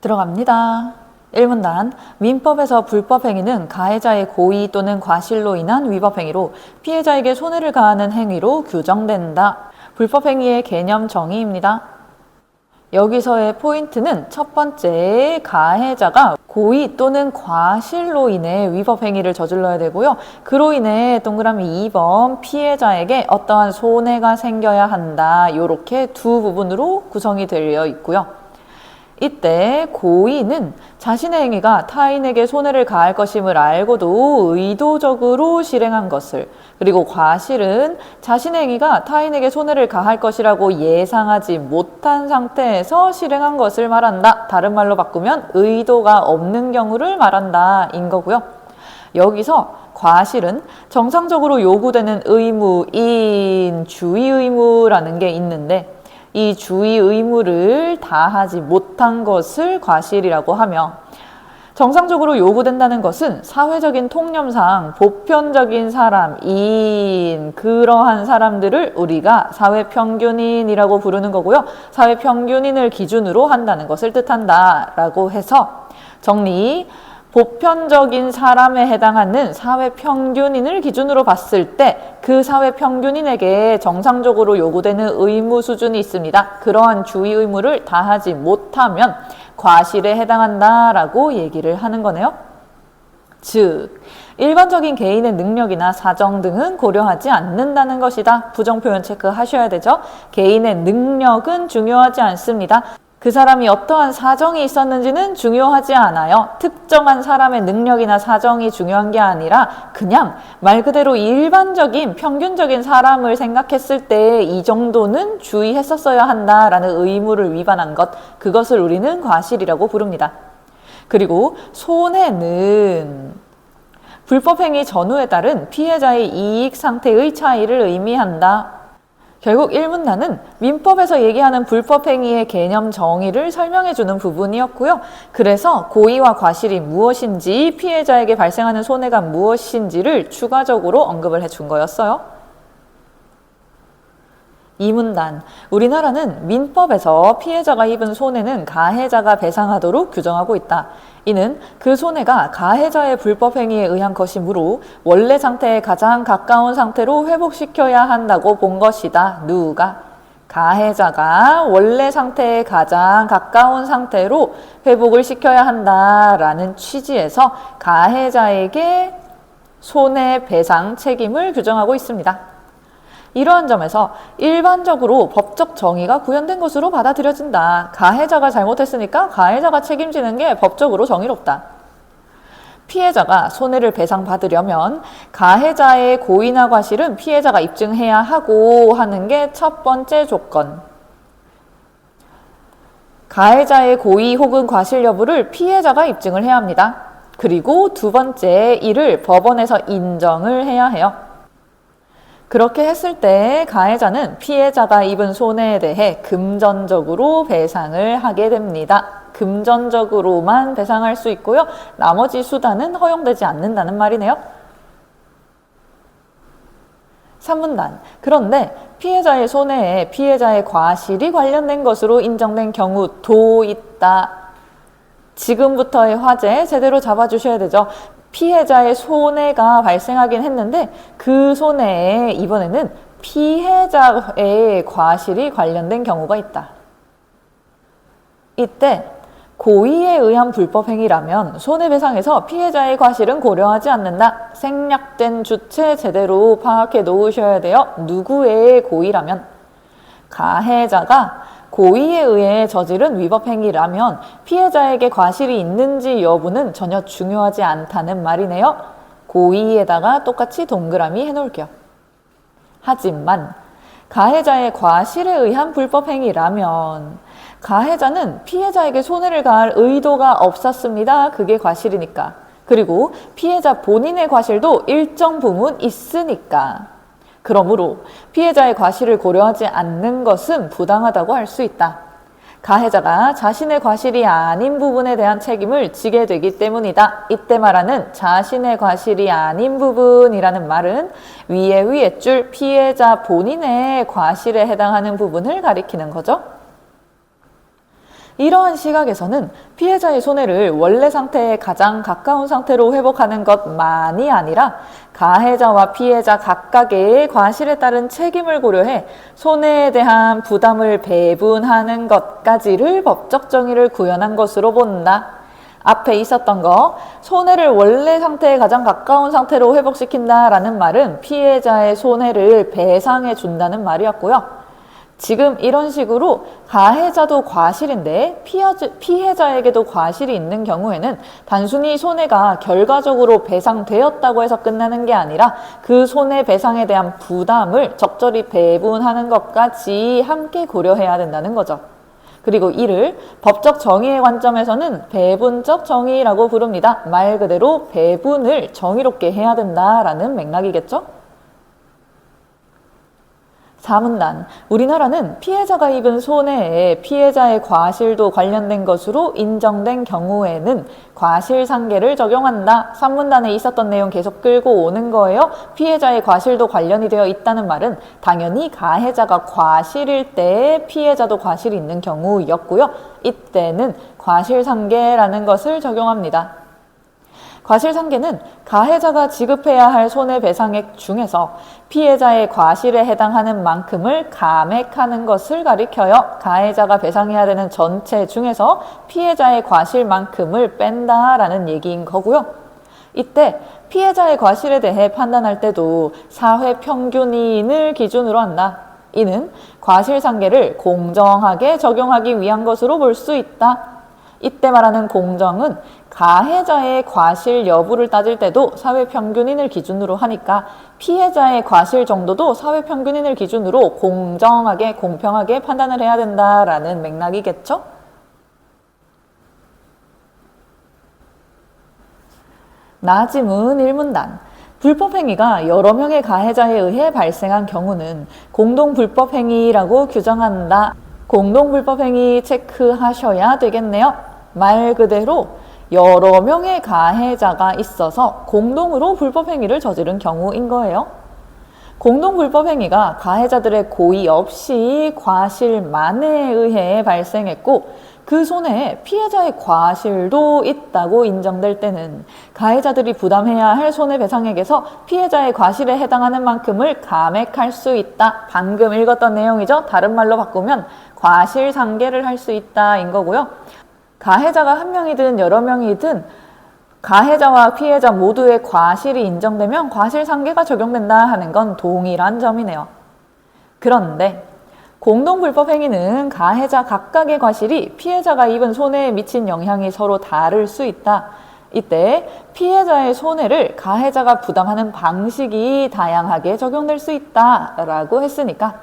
들어갑니다. 1문단 민법에서 불법행위는 가해자의 고의 또는 과실로 인한 위법행위로 피해자에게 손해를 가하는 행위로 규정된다. 불법행위의 개념 정의입니다. 여기서의 포인트는 첫 번째, 가해자가 고의 또는 과실로 인해 위법행위를 저질러야 되고요. 그로 인해 동그라미 2번 피해자에게 어떠한 손해가 생겨야 한다. 이렇게 두 부분으로 구성이 되어 있고요. 이때 고의는 자신의 행위가 타인에게 손해를 가할 것임을 알고도 의도적으로 실행한 것을, 그리고 과실은 자신의 행위가 타인에게 손해를 가할 것이라고 예상하지 못한 상태에서 실행한 것을 말한다. 다른 말로 바꾸면 의도가 없는 경우를 말한다 인 거고요. 여기서 과실은 정상적으로 요구되는 의무인 주의 의무라는 게 있는데 이 주의 의무를 다하지 못한 것을 과실이라고 하며, 정상적으로 요구된다는 것은 사회적인 통념상 보편적인 사람인 그러한 사람들을 우리가 사회평균인이라고 부르는 거고요. 사회평균인을 기준으로 한다는 것을 뜻한다 라고 해서 정리, 보편적인 사람에 해당하는 사회평균인을 기준으로 봤을 때 그 사회평균인에게 정상적으로 요구되는 의무 수준이 있습니다. 그러한 주의 의무를 다하지 못하면 과실에 해당한다라고 얘기를 하는 거네요. 즉, 일반적인 개인의 능력이나 사정 등은 고려하지 않는다는 것이다. 부정표현 체크하셔야 되죠. 개인의 능력은 중요하지 않습니다. 그 사람이 어떠한 사정이 있었는지는 중요하지 않아요. 특정한 사람의 능력이나 사정이 중요한 게 아니라 그냥 말 그대로 일반적인 평균적인 사람을 생각했을 때 이 정도는 주의했었어야 한다라는 의무를 위반한 것, 그것을 우리는 과실이라고 부릅니다. 그리고 손해는 불법행위 전후에 따른 피해자의 이익 상태의 차이를 의미한다. 결국 1문단은 민법에서 얘기하는 불법행위의 개념 정의를 설명해주는 부분이었고요. 그래서 고의와 과실이 무엇인지, 피해자에게 발생하는 손해가 무엇인지를 추가적으로 언급을 해준 거였어요. 2문단, 우리나라는 민법에서 피해자가 입은 손해는 가해자가 배상하도록 규정하고 있다. 이는 그 손해가 가해자의 불법행위에 의한 것이므로 원래 상태에 가장 가까운 상태로 회복시켜야 한다고 본 것이다. 누가? 가해자가 원래 상태에 가장 가까운 상태로 회복을 시켜야 한다라는 취지에서 가해자에게 손해배상 책임을 규정하고 있습니다. 이러한 점에서 일반적으로 법적 정의가 구현된 것으로 받아들여진다. 가해자가 잘못했으니까 가해자가 책임지는 게 법적으로 정의롭다. 피해자가 손해를 배상받으려면 가해자의 고의나 과실은 피해자가 입증해야 하고 하는 게 첫 번째 조건. 가해자의 고의 혹은 과실 여부를 피해자가 입증을 해야 합니다. 그리고 두 번째, 이를 법원에서 인정을 해야 해요. 그렇게 했을 때 가해자는 피해자가 입은 손해에 대해 금전적으로 배상을 하게 됩니다. 금전적으로만 배상할 수 있고요. 나머지 수단은 허용되지 않는다는 말이네요. 3문단, 그런데 피해자의 손해에 피해자의 과실이 관련된 것으로 인정된 경우도 있다. 지금부터의 화제 제대로 잡아주셔야 되죠. 피해자의 손해가 발생하긴 했는데 그 손해에 이번에는 피해자의 과실이 관련된 경우가 있다. 이때 고의에 의한 불법행위라면 손해배상에서 피해자의 과실은 고려하지 않는다. 생략된 주체 제대로 파악해 놓으셔야 돼요. 누구의 고의라면? 가해자가 고의에 의해 저지른 위법행위라면 피해자에게 과실이 있는지 여부는 전혀 중요하지 않다는 말이네요. 고의에다가 똑같이 동그라미 해놓을게요. 하지만 가해자의 과실에 의한 불법행위라면 가해자는 피해자에게 손해를 가할 의도가 없었습니다. 그게 과실이니까. 그리고 피해자 본인의 과실도 일정 부분 있으니까. 그러므로 피해자의 과실을 고려하지 않는 것은 부당하다고 할 수 있다. 가해자가 자신의 과실이 아닌 부분에 대한 책임을 지게 되기 때문이다. 이때 말하는 자신의 과실이 아닌 부분이라는 말은 위의 줄 피해자 본인의 과실에 해당하는 부분을 가리키는 거죠. 이러한 시각에서는 피해자의 손해를 원래 상태에 가장 가까운 상태로 회복하는 것만이 아니라 가해자와 피해자 각각의 과실에 따른 책임을 고려해 손해에 대한 부담을 배분하는 것까지를 법적 정의를 구현한 것으로 본다. 앞에 있었던 거, 손해를 원래 상태에 가장 가까운 상태로 회복시킨다라는 말은 피해자의 손해를 배상해 준다는 말이었고요. 지금 이런 식으로 가해자도 과실인데 피해자에게도 과실이 있는 경우에는 단순히 손해가 결과적으로 배상되었다고 해서 끝나는 게 아니라 그 손해배상에 대한 부담을 적절히 배분하는 것까지 함께 고려해야 된다는 거죠. 그리고 이를 법적 정의의 관점에서는 배분적 정의라고 부릅니다. 말 그대로 배분을 정의롭게 해야 된다라는 맥락이겠죠? 4문단, 우리나라는 피해자가 입은 손해에 피해자의 과실도 관련된 것으로 인정된 경우에는 과실상계를 적용한다. 3문단에 있었던 내용 계속 끌고 오는 거예요. 피해자의 과실도 관련이 되어 있다는 말은 당연히 가해자가 과실일 때 피해자도 과실이 있는 경우였고요. 이때는 과실상계라는 것을 적용합니다. 과실상계는 가해자가 지급해야 할 손해배상액 중에서 피해자의 과실에 해당하는 만큼을 감액하는 것을 가리켜요. 가해자가 배상해야 되는 전체 중에서 피해자의 과실만큼을 뺀다라는 얘기인 거고요. 이때 피해자의 과실에 대해 판단할 때도 사회평균인을 기준으로 한다. 이는 과실상계를 공정하게 적용하기 위한 것으로 볼 수 있다. 이때 말하는 공정은 가해자의 과실 여부를 따질 때도 사회평균인을 기준으로 하니까 피해자의 과실 정도도 사회평균인을 기준으로 공정하게 공평하게 판단을 해야 된다라는 맥락이겠죠? 나지문 1문단, 불법행위가 여러 명의 가해자에 의해 발생한 경우는 공동불법행위라고 규정한다. 공동불법행위 체크하셔야 되겠네요. 말 그대로 여러 명의 가해자가 있어서 공동으로 불법행위를 저지른 경우인 거예요. 공동불법행위가 가해자들의 고의 없이 과실만에 의해 발생했고 그 손해에 피해자의 과실도 있다고 인정될 때는 가해자들이 부담해야 할 손해배상액에서 피해자의 과실에 해당하는 만큼을 감액할 수 있다. 방금 읽었던 내용이죠. 다른 말로 바꾸면 과실상계를 할 수 있다인 거고요. 가해자가 한 명이든 여러 명이든 가해자와 피해자 모두의 과실이 인정되면 과실상계가 적용된다 하는 건 동일한 점이네요. 그런데 공동불법행위는 가해자 각각의 과실이 피해자가 입은 손해에 미친 영향이 서로 다를 수 있다. 이때 피해자의 손해를 가해자가 부담하는 방식이 다양하게 적용될 수 있다라고 했으니까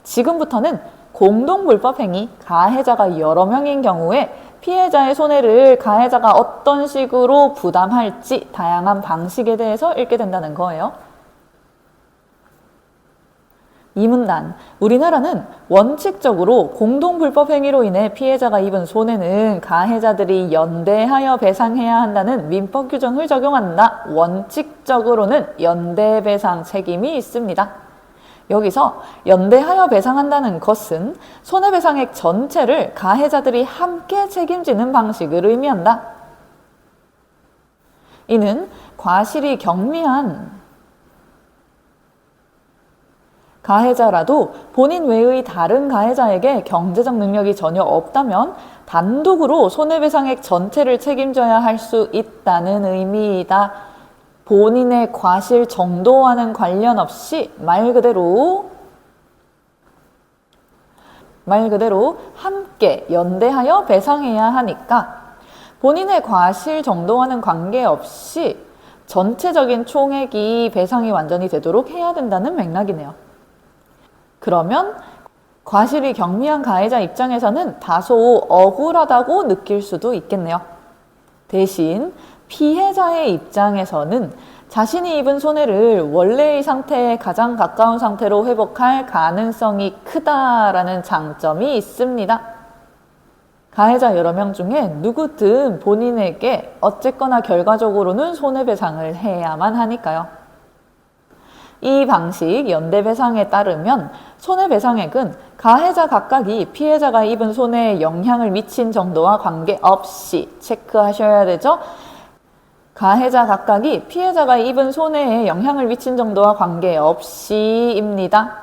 지금부터는 공동불법행위, 가해자가 여러 명인 경우에 피해자의 손해를 가해자가 어떤 식으로 부담할지 다양한 방식에 대해서 읽게 된다는 거예요. 2문단, 우리나라는 원칙적으로 공동불법행위로 인해 피해자가 입은 손해는 가해자들이 연대하여 배상해야 한다는 민법 규정을 적용한다. 원칙적으로는 연대배상 책임이 있습니다. 여기서 연대하여 배상한다는 것은 손해배상액 전체를 가해자들이 함께 책임지는 방식을 의미한다. 이는 과실이 경미한 가해자라도 본인 외의 다른 가해자에게 경제적 능력이 전혀 없다면 단독으로 손해배상액 전체를 책임져야 할 수 있다는 의미이다. 본인의 과실 정도와는 관련 없이 말 그대로 함께 연대하여 배상해야 하니까 본인의 과실 정도와는 관계없이 전체적인 총액이 배상이 완전히 되도록 해야 된다는 맥락이네요. 그러면 과실이 경미한 가해자 입장에서는 다소 억울하다고 느낄 수도 있겠네요. 대신 피해자의 입장에서는 자신이 입은 손해를 원래의 상태에 가장 가까운 상태로 회복할 가능성이 크다라는 장점이 있습니다. 가해자 여러 명 중에 누구든 본인에게 어쨌거나 결과적으로는 손해배상을 해야만 하니까요. 이 방식 연대배상에 따르면 손해배상액은 가해자 각각이 피해자가 입은 손해에 영향을 미친 정도와 관계없이 체크하셔야 되죠. 가해자 각각이 피해자가 입은 손해에 영향을 미친 정도와 관계없이입니다.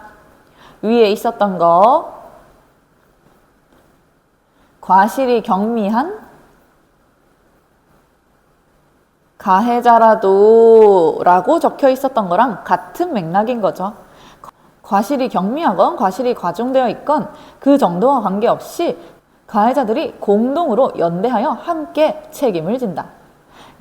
위에 있었던 거 과실이 경미한 가해자라도 라고 적혀 있었던 거랑 같은 맥락인 거죠. 과실이 경미하건 과실이 과중되어 있건 그 정도와 관계없이 가해자들이 공동으로 연대하여 함께 책임을 진다.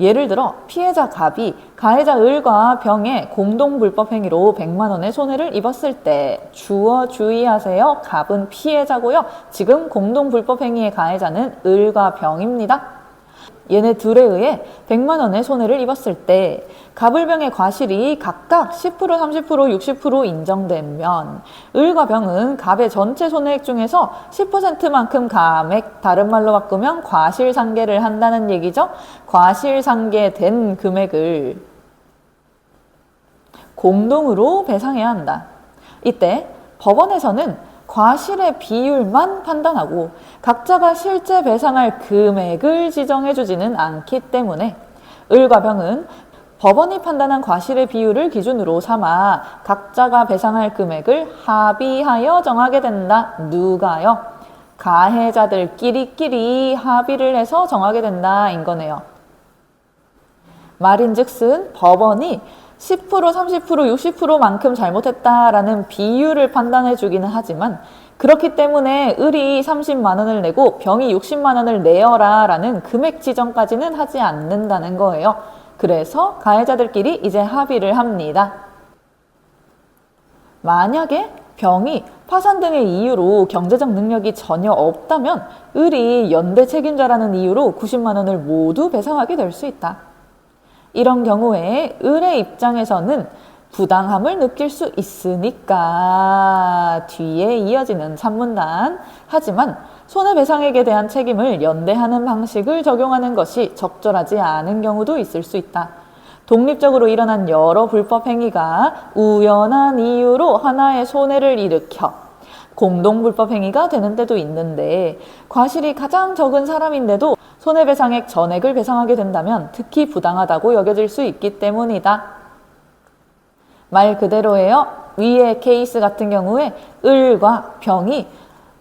예를 들어 피해자 갑이 가해자 을과 병의 공동 불법 행위로 100만 원의 손해를 입었을 때 주어 주의하세요. 갑은 피해자고요. 지금 공동 불법 행위의 가해자는 을과 병입니다. 얘네 둘에 의해 100만 원의 손해를 입었을 때 갑을병의 과실이 각각 10%, 30%, 60% 인정되면 을과 병은 갑의 전체 손해액 중에서 10%만큼 감액, 다른 말로 바꾸면 과실상계를 한다는 얘기죠. 과실상계된 금액을 공동으로 배상해야 한다. 이때 법원에서는 과실의 비율만 판단하고 각자가 실제 배상할 금액을 지정해주지는 않기 때문에 을과 병은 법원이 판단한 과실의 비율을 기준으로 삼아 각자가 배상할 금액을 합의하여 정하게 된다. 누가요? 가해자들끼리 합의를 해서 정하게 된다인 거네요. 말인즉슨 법원이 10%, 30%, 60%만큼 잘못했다라는 비율을 판단해 주기는 하지만 그렇기 때문에 을이 30만 원을 내고 병이 60만 원을 내어라 라는 금액 지정까지는 하지 않는다는 거예요. 그래서 가해자들끼리 이제 합의를 합니다. 만약에 병이 파산 등의 이유로 경제적 능력이 전혀 없다면 을이 연대 책임자라는 이유로 90만 원을 모두 배상하게 될 수 있다. 이런 경우에 을의 입장에서는 부당함을 느낄 수 있으니까 뒤에 이어지는 산문단. 하지만 손해배상액에 대한 책임을 연대하는 방식을 적용하는 것이 적절하지 않은 경우도 있을 수 있다. 독립적으로 일어난 여러 불법 행위가 우연한 이유로 하나의 손해를 일으켜 공동불법 행위가 되는 때도 있는데 과실이 가장 적은 사람인데도 손해배상액 전액을 배상하게 된다면 특히 부당하다고 여겨질 수 있기 때문이다. 말 그대로예요. 위의 케이스 같은 경우에 을과 병이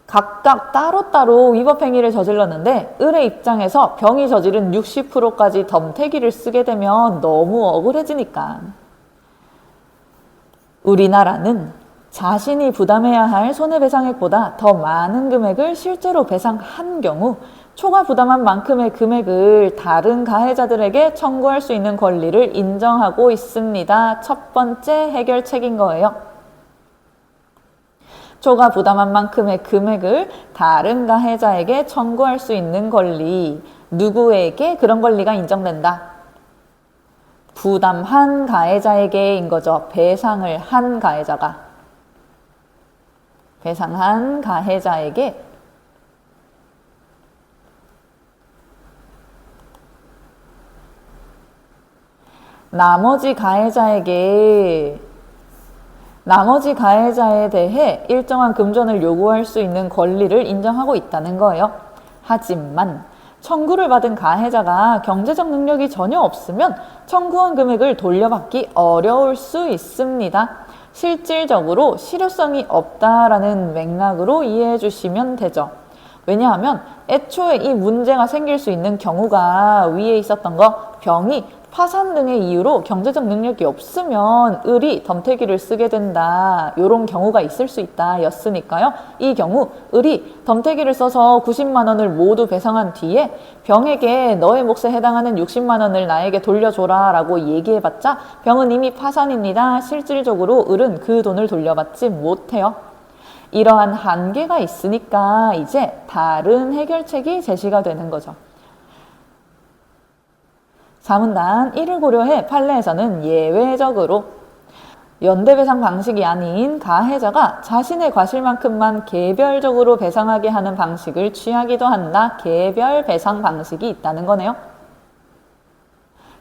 각각 따로따로 위법행위를 저질렀는데 을의 입장에서 병이 저지른 60%까지 덤태기를 쓰게 되면 너무 억울해지니까. 우리나라는 자신이 부담해야 할 손해배상액보다 더 많은 금액을 실제로 배상한 경우 초과 부담한 만큼의 금액을 다른 가해자들에게 청구할 수 있는 권리를 인정하고 있습니다. 첫 번째 해결책인 거예요. 초과 부담한 만큼의 금액을 다른 가해자에게 청구할 수 있는 권리. 누구에게 그런 권리가 인정된다? 부담한 가해자에게인 거죠. 배상을 한 가해자가. 배상한 가해자에게 나머지 가해자에 대해 일정한 금전을 요구할 수 있는 권리를 인정하고 있다는 거예요. 하지만 청구를 받은 가해자가 경제적 능력이 전혀 없으면 청구한 금액을 돌려받기 어려울 수 있습니다. 실질적으로 실효성이 없다라는 맥락으로 이해해 주시면 되죠. 왜냐하면 애초에 이 문제가 생길 수 있는 경우가 위에 있었던 거 병이 파산 등의 이유로 경제적 능력이 없으면 을이 덤태기를 쓰게 된다. 이런 경우가 있을 수 있다 였으니까요. 이 경우 을이 덤태기를 써서 90만 원을 모두 배상한 뒤에 병에게 너의 몫에 해당하는 60만 원을 나에게 돌려줘라 라고 얘기해봤자 병은 이미 파산입니다. 실질적으로 을은 그 돈을 돌려받지 못해요. 이러한 한계가 있으니까 이제 다른 해결책이 제시가 되는 거죠. 자문단 1을 고려해 판례에서는 예외적으로 연대배상 방식이 아닌 가해자가 자신의 과실만큼만 개별적으로 배상하게 하는 방식을 취하기도 한다. 개별 배상 방식이 있다는 거네요.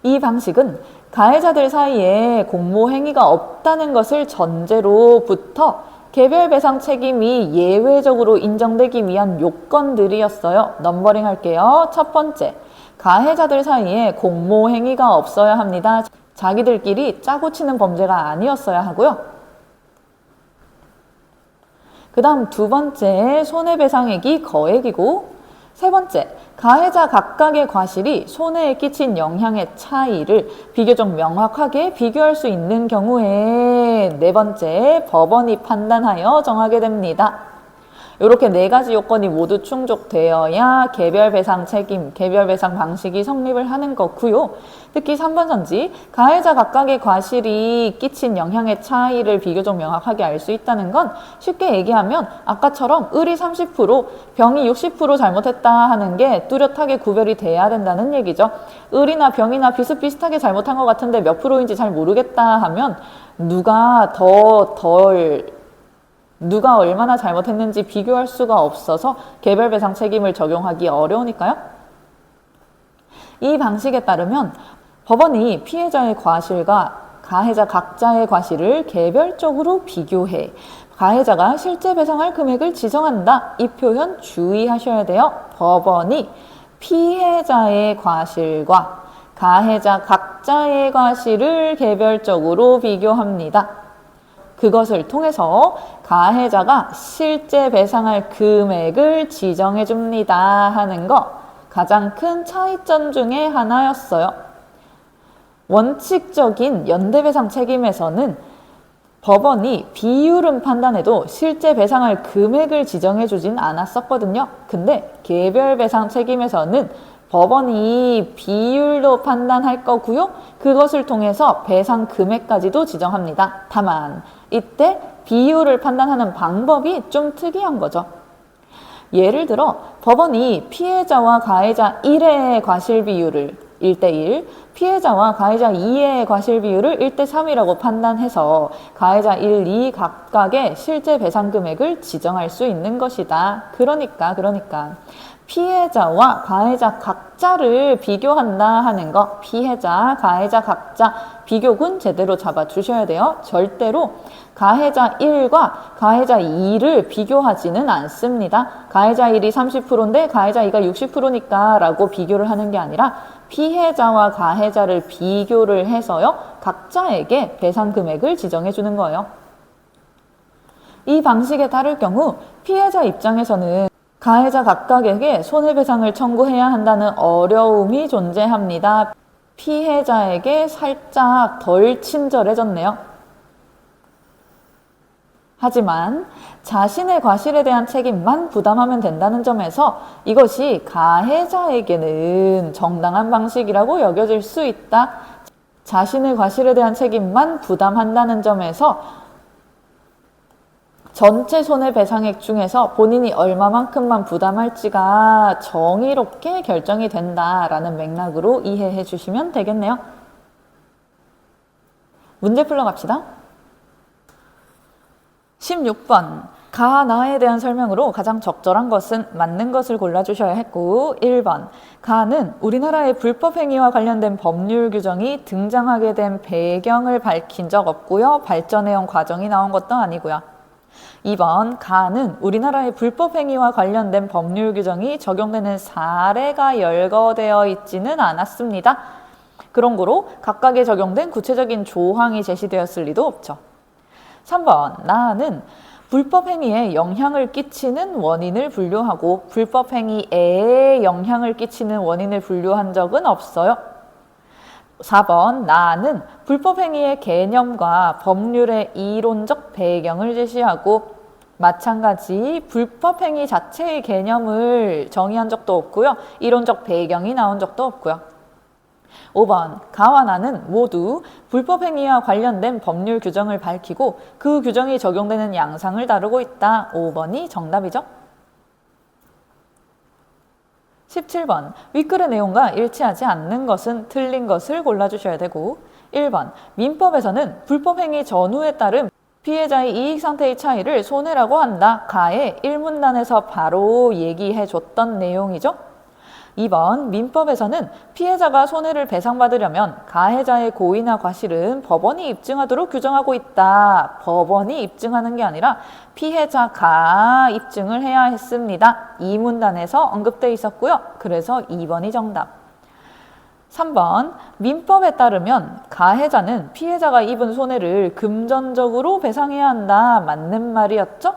이 방식은 가해자들 사이에 공모행위가 없다는 것을 전제로부터 개별 배상 책임이 예외적으로 인정되기 위한 요건들이었어요. 넘버링 할게요. 첫 번째, 가해자들 사이에 공모 행위가 없어야 합니다. 자기들끼리 짜고 치는 범죄가 아니었어야 하고요. 그 다음 두 번째, 손해배상액이 거액이고, 세 번째, 가해자 각각의 과실이 손해에 끼친 영향의 차이를 비교적 명확하게 비교할 수 있는 경우에 네 번째, 법원이 판단하여 정하게 됩니다. 이렇게 네 가지 요건이 모두 충족되어야 개별 배상 책임, 개별 배상 방식이 성립을 하는 거고요. 특히 3번 선지, 가해자 각각의 과실이 끼친 영향의 차이를 비교적 명확하게 알 수 있다는 건 쉽게 얘기하면 아까처럼 을이 30%, 병이 60% 잘못했다 하는 게 뚜렷하게 구별이 돼야 된다는 얘기죠. 을이나 병이나 비슷비슷하게 잘못한 것 같은데 몇 프로인지 잘 모르겠다 하면 누가 얼마나 잘못했는지 비교할 수가 없어서 개별 배상 책임을 적용하기 어려우니까요. 이 방식에 따르면 법원이 피해자의 과실과 가해자 각자의 과실을 개별적으로 비교해 가해자가 실제 배상할 금액을 지정한다. 이 표현 주의하셔야 돼요. 법원이 피해자의 과실과 가해자 각자의 과실을 개별적으로 비교합니다. 그것을 통해서 가해자가 실제 배상할 금액을 지정해 줍니다 하는 거 가장 큰 차이점 중에 하나였어요. 원칙적인 연대배상 책임에서는 법원이 비율은 판단해도 실제 배상할 금액을 지정해 주진 않았었거든요. 근데 개별 배상 책임에서는 법원이 비율도 판단할 거고요. 그것을 통해서 배상 금액까지도 지정합니다. 다만 이때 비율을 판단하는 방법이 좀 특이한 거죠. 예를 들어 법원이 피해자와 가해자 1의 과실 비율을 1대1, 피해자와 가해자 2의 과실 비율을 1대3이라고 판단해서 가해자 1, 2 각각의 실제 배상 금액을 지정할 수 있는 것이다. 그러니까 피해자와 가해자 각자를 비교한다 하는 거, 피해자, 가해자 각자 비교군 제대로 잡아주셔야 돼요. 절대로 가해자 1과 가해자 2를 비교하지는 않습니다. 가해자 1이 30%인데 가해자 2가 60%니까 라고 비교를 하는 게 아니라 피해자와 가해자를 비교를 해서요. 각자에게 배상 금액을 지정해 주는 거예요. 이 방식에 따를 경우 피해자 입장에서는 가해자 각각에게 손해배상을 청구해야 한다는 어려움이 존재합니다. 피해자에게 살짝 덜 친절해졌네요. 하지만 자신의 과실에 대한 책임만 부담하면 된다는 점에서 이것이 가해자에게는 정당한 방식이라고 여겨질 수 있다. 자신의 과실에 대한 책임만 부담한다는 점에서 전체 손해배상액 중에서 본인이 얼마만큼만 부담할지가 정의롭게 결정이 된다라는 맥락으로 이해해 주시면 되겠네요. 문제 풀러 갑시다. 16번. 가, 나에 대한 설명으로 가장 적절한 것은 맞는 것을 골라주셔야 했고 1번. 가는 우리나라의 불법행위와 관련된 법률 규정이 등장하게 된 배경을 밝힌 적 없고요. 발전해온 과정이 나온 것도 아니고요. 2번. 가는 우리나라의 불법행위와 관련된 법률 규정이 적용되는 사례가 열거되어 있지는 않았습니다. 그런 거로 각각에 적용된 구체적인 조항이 제시되었을 리도 없죠. 3번. 나는 불법행위에 영향을 끼치는 원인을 분류하고 불법행위에 영향을 끼치는 원인을 분류한 적은 없어요. 4번. 나는 불법행위의 개념과 법률의 이론적 배경을 제시하고 마찬가지 불법행위 자체의 개념을 정의한 적도 없고요. 이론적 배경이 나온 적도 없고요. 5번. 가와 나는 모두 불법행위와 관련된 법률 규정을 밝히고 그 규정이 적용되는 양상을 다루고 있다. 5번이 정답이죠. 17번. 윗글의 내용과 일치하지 않는 것은 틀린 것을 골라주셔야 되고 1번. 민법에서는 불법행위 전후에 따른 피해자의 이익 상태의 차이를 손해라고 한다. 가의 1문단에서 바로 얘기해 줬던 내용이죠. 2번 민법에서는 피해자가 손해를 배상받으려면 가해자의 고의나 과실은 법원이 입증하도록 규정하고 있다. 법원이 입증하는 게 아니라 피해자가 입증을 해야 했습니다. 이 문단에서 언급되어 있었고요. 그래서 2번이 정답. 3번 민법에 따르면 가해자는 피해자가 입은 손해를 금전적으로 배상해야 한다. 맞는 말이었죠?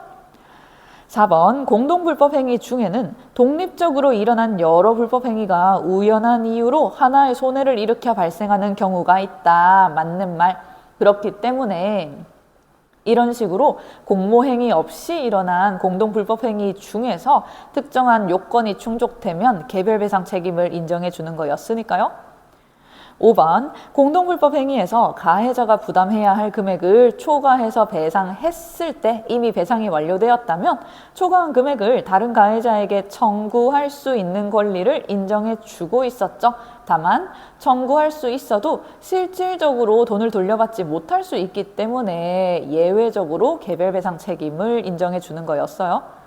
4번 공동불법행위 중에는 독립적으로 일어난 여러 불법행위가 우연한 이유로 하나의 손해를 일으켜 발생하는 경우가 있다. 맞는 말. 그렇기 때문에 이런 식으로 공모행위 없이 일어난 공동불법행위 중에서 특정한 요건이 충족되면 개별배상 책임을 인정해 주는 거였으니까요. 5번 공동불법행위에서 가해자가 부담해야 할 금액을 초과해서 배상했을 때 이미 배상이 완료되었다면 초과한 금액을 다른 가해자에게 청구할 수 있는 권리를 인정해 주고 있었죠. 다만 청구할 수 있어도 실질적으로 돈을 돌려받지 못할 수 있기 때문에 예외적으로 개별배상 책임을 인정해 주는 거였어요.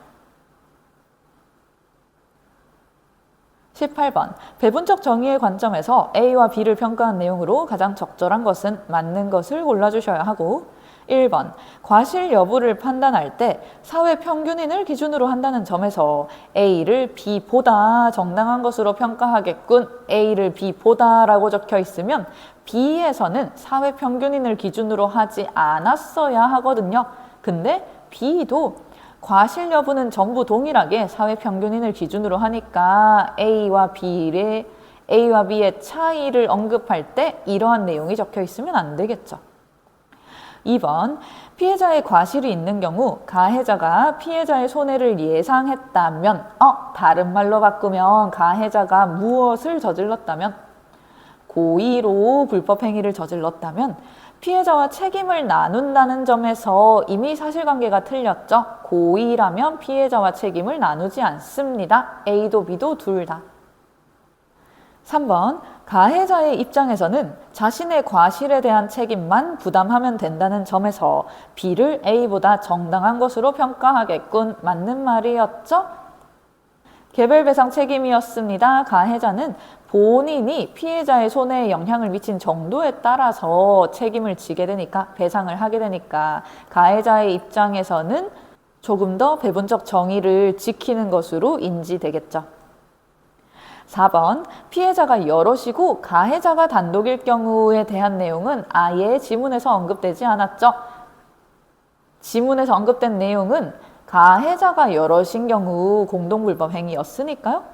18번 배분적 정의의 관점에서 A와 B를 평가한 내용으로 가장 적절한 것은 맞는 것을 골라주셔야 하고 1번 과실 여부를 판단할 때 사회 평균인을 기준으로 한다는 점에서 A를 B보다 정당한 것으로 평가하겠군. A를 B보다 라고 적혀 있으면 B에서는 사회 평균인을 기준으로 하지 않았어야 하거든요. 근데 B도 과실 여부는 전부 동일하게 사회평균인을 기준으로 하니까 A와 B의 차이를 언급할 때 이러한 내용이 적혀 있으면 안 되겠죠. 2번 피해자의 과실이 있는 경우 가해자가 피해자의 손해를 예상했다면 다른 말로 바꾸면 가해자가 무엇을 저질렀다면 고의로 불법행위를 저질렀다면 피해자와 책임을 나눈다는 점에서 이미 사실관계가 틀렸죠. 고의라면 피해자와 책임을 나누지 않습니다. A도 B도 둘 다. 3번 가해자의 입장에서는 자신의 과실에 대한 책임만 부담하면 된다는 점에서 B를 A보다 정당한 것으로 평가하겠군. 맞는 말이었죠? 개별배상 책임이었습니다. 가해자는 본인이 피해자의 손해에 영향을 미친 정도에 따라서 책임을 지게 되니까 배상을 하게 되니까 가해자의 입장에서는 조금 더 배분적 정의를 지키는 것으로 인지되겠죠. 4번 피해자가 여럿이고 가해자가 단독일 경우에 대한 내용은 아예 지문에서 언급되지 않았죠. 지문에서 언급된 내용은 가해자가 여럿인 경우 공동불법 행위였으니까요.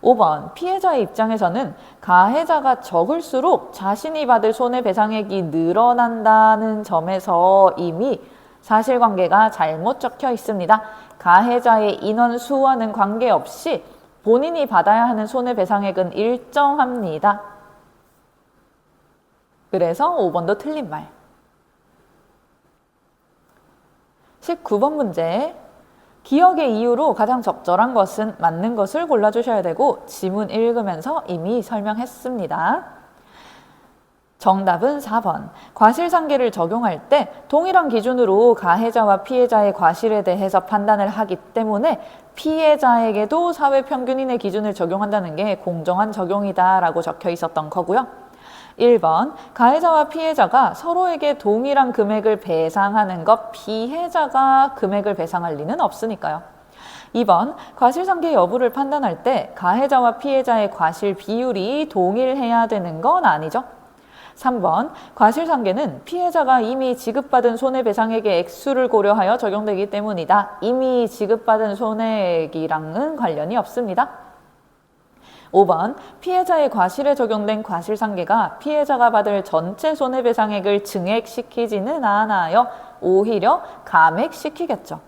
5번 피해자의 입장에서는 가해자가 적을수록 자신이 받을 손해배상액이 늘어난다는 점에서 이미 사실관계가 잘못 적혀 있습니다. 가해자의 인원수와는 관계없이 본인이 받아야 하는 손해배상액은 일정합니다. 그래서 5번도 틀린 말. 19번 문제. 기억의 이유로 가장 적절한 것은 맞는 것을 골라주셔야 되고 지문 읽으면서 이미 설명했습니다. 정답은 4번. 과실상계를 적용할 때 동일한 기준으로 가해자와 피해자의 과실에 대해서 판단을 하기 때문에 피해자에게도 사회평균인의 기준을 적용한다는 게 공정한 적용이다 라고 적혀 있었던 거고요. 1번 가해자와 피해자가 서로에게 동일한 금액을 배상하는 것 피해자가 금액을 배상할 리는 없으니까요. 2번 과실상계 여부를 판단할 때 가해자와 피해자의 과실 비율이 동일해야 되는 건 아니죠. 3번 과실상계는 피해자가 이미 지급받은 손해배상액의 액수를 고려하여 적용되기 때문이다. 이미 지급받은 손해액이랑은 관련이 없습니다. 5번 피해자의 과실에 적용된 과실상계가 피해자가 받을 전체 손해배상액을 증액시키지는 않아요. 오히려 감액시키겠죠.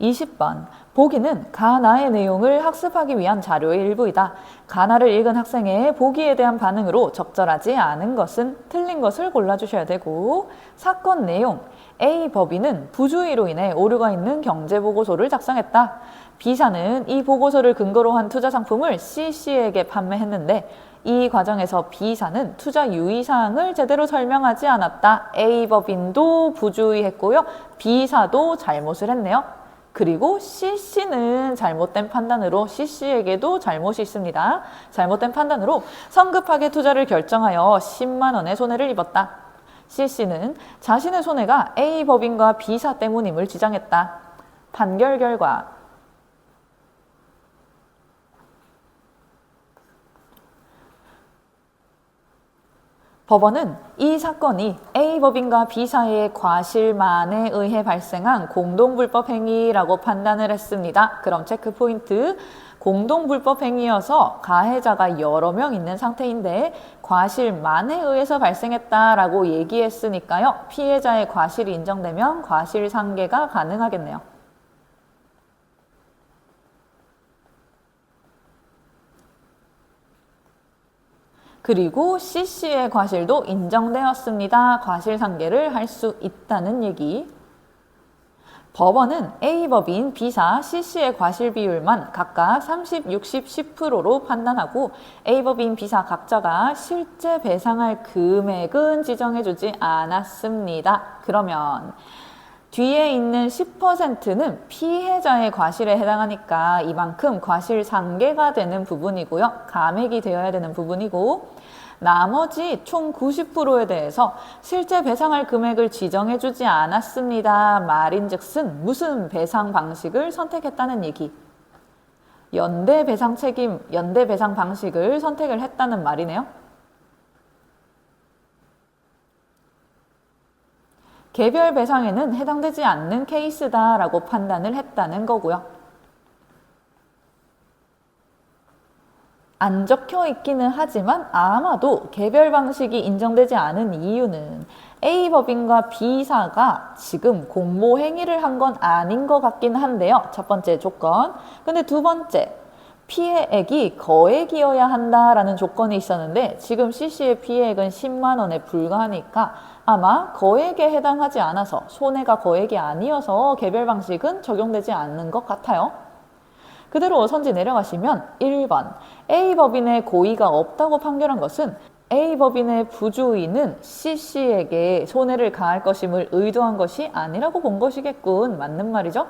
20번 보기는 가나의 내용을 학습하기 위한 자료의 일부이다. 가나를 읽은 학생의 보기에 대한 반응으로 적절하지 않은 것은 틀린 것을 골라주셔야 되고 사건 내용 A 법인은 부주의로 인해 오류가 있는 경제보고서를 작성했다. B사는 이 보고서를 근거로 한 투자 상품을 C씨에게 판매했는데 이 과정에서 B사는 투자 유의사항을 제대로 설명하지 않았다. A법인도 부주의했고요. B사도 잘못을 했네요. 그리고 CC는 잘못된 판단으로 CC에게도 잘못이 있습니다. 잘못된 판단으로 성급하게 투자를 결정하여 10만 원의 손해를 입었다. CC는 자신의 손해가 A법인과 B사 때문임을 주장했다. 판결 결과 법원은 이 사건이 A법인과 B사의 과실만에 의해 발생한 공동불법행위라고 판단을 했습니다. 그럼 체크 포인트. 공동불법행위여서 가해자가 여러 명 있는 상태인데 과실만에 의해서 발생했다라고 얘기했으니까요. 피해자의 과실이 인정되면 과실상계가 가능하겠네요. 그리고 CC의 과실도 인정되었습니다. 과실상계를 할 수 있다는 얘기. 법원은 A법인 B사 CC의 과실 비율만 각각 30, 60, 10%로 판단하고 A법인 B사 각자가 실제 배상할 금액은 지정해주지 않았습니다. 그러면 뒤에 있는 10%는 피해자의 과실에 해당하니까 이만큼 과실상계가 되는 부분이고요. 감액이 되어야 되는 부분이고 나머지 총 90%에 대해서 실제 배상할 금액을 지정해주지 않았습니다. 말인즉슨 무슨 배상 방식을 선택했다는 얘기. 연대 배상 책임, 연대 배상 방식을 선택을 했다는 말이네요. 개별 배상에는 해당되지 않는 케이스다라고 판단을 했다는 거고요. 안 적혀 있기는 하지만 아마도 개별 방식이 인정되지 않은 이유는 A법인과 B사가 지금 공모 행위를 한 건 아닌 것 같긴 한데요. 첫 번째 조건. 근데 두 번째, 피해액이 거액이어야 한다라는 조건이 있었는데 지금 CC의 피해액은 10만 원에 불과하니까 아마 거액에 해당하지 않아서 손해가 거액이 아니어서 개별 방식은 적용되지 않는 것 같아요. 그대로 선지 내려가시면 1번 A법인의 고의가 없다고 판결한 것은 A법인의 부주의는 CC에게 손해를 가할 것임을 의도한 것이 아니라고 본 것이겠군. 맞는 말이죠?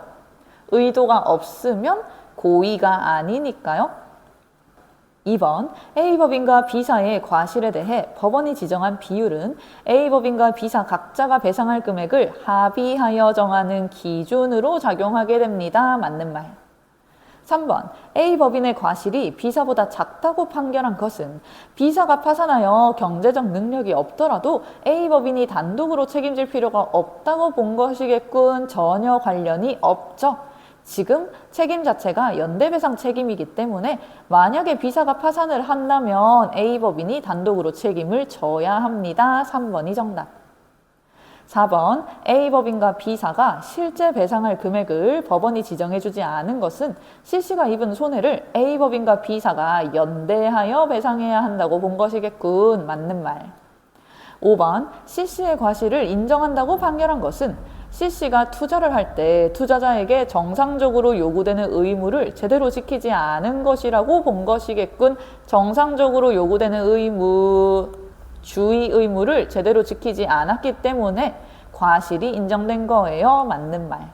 의도가 없으면 고의가 아니니까요. 2번 A법인과 B사의 과실에 대해 법원이 지정한 비율은 A법인과 B사 각자가 배상할 금액을 합의하여 정하는 기준으로 작용하게 됩니다. 맞는 말. 3번 A법인의 과실이 B사보다 작다고 판결한 것은 B사가 파산하여 경제적 능력이 없더라도 A법인이 단독으로 책임질 필요가 없다고 본 것이겠군. 전혀 관련이 없죠. 지금 책임 자체가 연대배상 책임이기 때문에 만약에 B사가 파산을 한다면 A법인이 단독으로 책임을 져야 합니다. 3번이 정답. 4번 A법인과 B사가 실제 배상할 금액을 법원이 지정해주지 않은 것은 CC가 입은 손해를 A법인과 B사가 연대하여 배상해야 한다고 본 것이겠군. 맞는 말. 5번 CC의 과실을 인정한다고 판결한 것은 CC가 투자를 할 때 투자자에게 정상적으로 요구되는 의무를 제대로 지키지 않은 것이라고 본 것이겠군. 정상적으로 요구되는 의무, 주의 의무를 제대로 지키지 않았기 때문에 과실이 인정된 거예요. 맞는 말.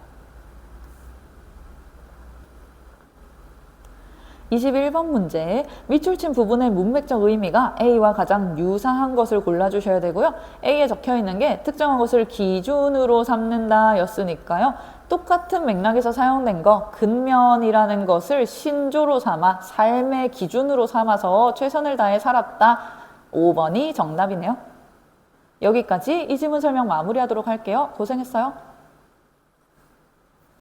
21번 문제. 밑줄친 부분의 문맥적 의미가 A와 가장 유사한 것을 골라주셔야 되고요. A에 적혀있는 게 특정한 것을 기준으로 삼는다 였으니까요. 똑같은 맥락에서 사용된 거 근면이라는 것을 신조로 삼아 삶의 기준으로 삼아서 최선을 다해 살았다. 5번이 정답이네요. 여기까지 이 지문 설명 마무리하도록 할게요. 고생했어요.